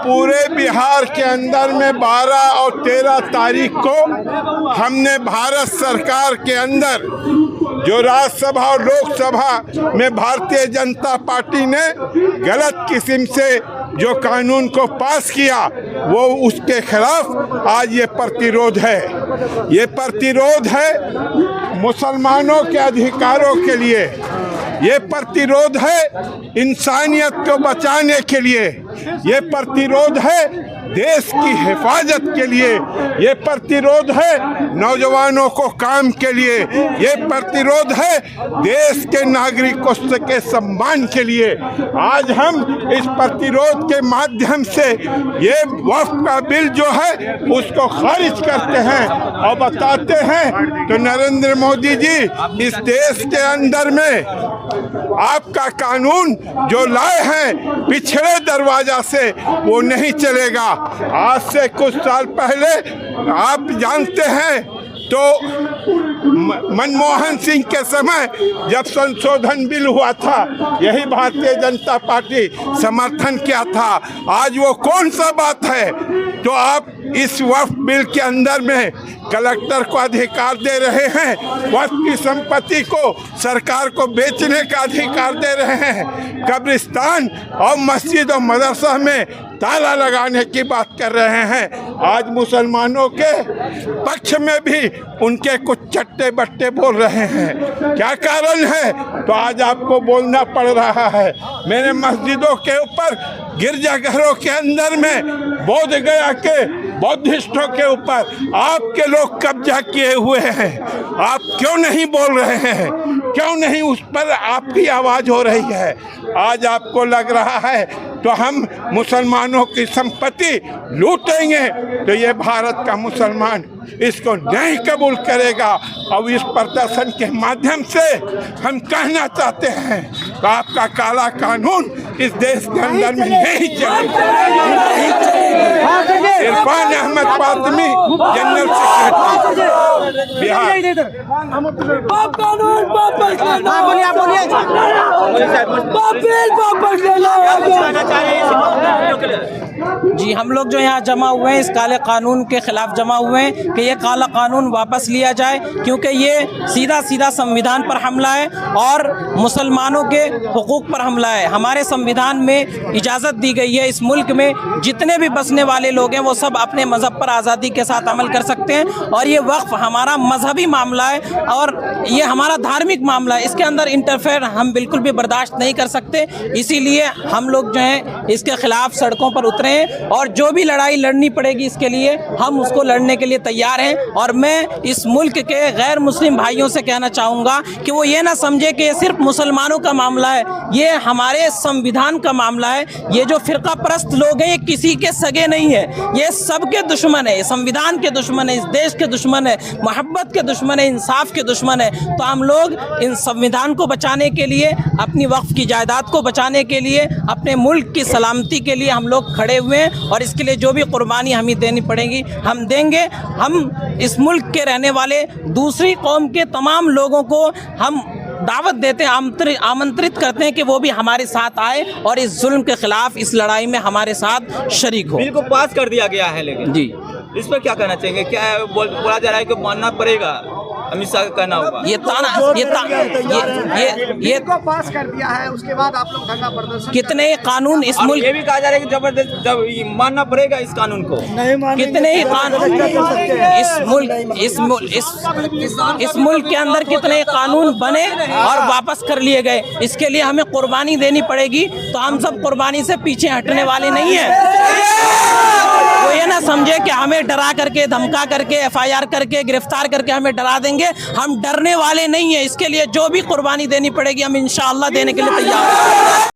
पूरे बिहार के अंदर में 12 और 13 तारीख को हमने भारत सरकार के अंदर जो राज्यसभा और लोकसभा में भारतीय जनता पार्टी ने गलत किस्म से जो कानून को पास किया, वो उसके खिलाफ आज ये प्रतिरोध है। ये प्रतिरोध है मुसलमानों के अधिकारों के लिए, ये प्रतिरोध है इंसानियत को बचाने के लिए, ये प्रतिरोध है देश की हिफाजत के लिए, ये प्रतिरोध है नौजवानों को काम के लिए, ये प्रतिरोध है देश के नागरिकों के सम्मान के लिए। आज हम इस प्रतिरोध के माध्यम से ये वक्फ का बिल जो है उसको खारिज करते हैं और बताते हैं तो नरेंद्र मोदी जी इस देश के अंदर में आपका कानून जो लाए हैं पिछड़े दरवाजा से वो नहीं चलेगा। आज से कुछ साल पहले आप जानते हैं तो मनमोहन सिंह के समय जब संशोधन बिल हुआ था, यही भारतीय जनता पार्टी समर्थन किया था। आज वो कौन सा बात है? तो आप इस वक्फ बिल के अंदर में कलेक्टर को अधिकार दे रहे हैं, वक्फ की संपत्ति को सरकार को बेचने का अधिकार दे रहे हैं, कब्रिस्तान और मस्जिद और मदरसा में ताला लगाने की बात कर रहे हैं। आज मुसलमानों के पक्ष में भी उनके कुछ चट्टे बट्टे बोल रहे हैं। क्या कारण है? तो आज आपको बोलना पड़ रहा है। मेरे मस्जिदों के ऊपर, गिरजाघरों के अंदर में, बोध गया के बौद्धिस्टों के ऊपर आपके लोग कब्जा किए हुए हैं। आप क्यों नहीं बोल रहे हैं? क्यों नहीं उस पर आपकी आवाज़ हो रही है? आज आपको लग रहा है तो हम मुसलमानों की संपत्ति लूटेंगे, तो ये भारत का मुसलमान इसको नहीं कबूल करेगा। और इस प्रदर्शन के माध्यम से हम कहना चाहते हैं तो आपका काला कानून इस देश के अंदर में नहीं चलेगा। Irfan Ahmad Fatmi, general secretary, Bihar. जी, हम लोग जो यहाँ जमा हुए हैं इस काले कानून के खिलाफ जमा हुए हैं कि ये काला कानून वापस लिया जाए, क्योंकि ये सीधा संविधान पर हमला है और मुसलमानों के हुकूक पर हमला है। हमारे संविधान में इजाज़त दी गई है इस मुल्क में जितने भी बसने वाले लोग हैं वो सब अपने मज़हब पर आज़ादी के साथ अमल कर सकते हैं, और ये वक्फ हमारा मजहबी मामला है और ये हमारा धार्मिक मामला है। इसके अंदर इंटरफेयर हम बिल्कुल भी बर्दाश्त नहीं कर सकते। इसीलिए हम लोग जो हैं इसके खिलाफ सड़कों पर उतरे हैं और जो भी लड़ाई लड़नी पड़ेगी इसके लिए हम उसको लड़ने के लिए तैयार हैं। और मैं इस मुल्क के गैर मुस्लिम भाइयों से कहना चाहूँगा कि वो ये ना समझे कि ये सिर्फ मुसलमानों का मामला है, ये हमारे संविधान का मामला है। ये जो फिरका परस्त लोग हैं ये किसी के सगे नहीं है, ये सबके दुश्मन है, संविधान के दुश्मन है, इस देश के दुश्मन है, मोहब्बत के दुश्मन है, इंसाफ के दुश्मन है। तो हम लोग इन संविधान को बचाने के लिए, अपनी वक्फ की जायदाद को बचाने के लिए, अपने मुल्क की सलामती के लिए हम लोग खड़े हुए हैं और इसके लिए जो भी कुर्बानी हमें देनी पड़ेगी हम देंगे। हम इस मुल्क के रहने वाले दूसरी कौम के तमाम लोगों को हम दावत देते हैं, आमंत्रित करते हैं कि वो भी हमारे साथ आए और इस जुल्म के खिलाफ इस लड़ाई में हमारे साथ शरीक हो। बिल को पास कर दिया गया है, लेकिन जी इस पर क्या कहना चाहेंगे? क्या है, बोला जा रहा है कि मानना पड़ेगा, अमित शाह का कहना होगा। ये को पास कर दिया है, उसके बाद आप लोग धरना प्रदर्शन कितने कानून इस मुल्क, ये भी कहा जा रहा है कि जबरदस्त जब मानना पड़ेगा इस कानून को, कितने ही कानून इस मुल्क के अंदर कितने कानून बने और वापस कर लिए गए। इसके लिए हमें कुर्बानी देनी पड़ेगी, तो हम सब कुर्बानी से पीछे हटने वाले नहीं हैं। वो ये ना समझे कि हमें डरा करके, धमका करके, FIR करके, गिरफ्तार करके हमें डरा देंगे। हम डरने वाले नहीं हैं। इसके लिए जो भी कुर्बानी देनी पड़ेगी हम इंशाअल्लाह देने के लिए तैयार हैं।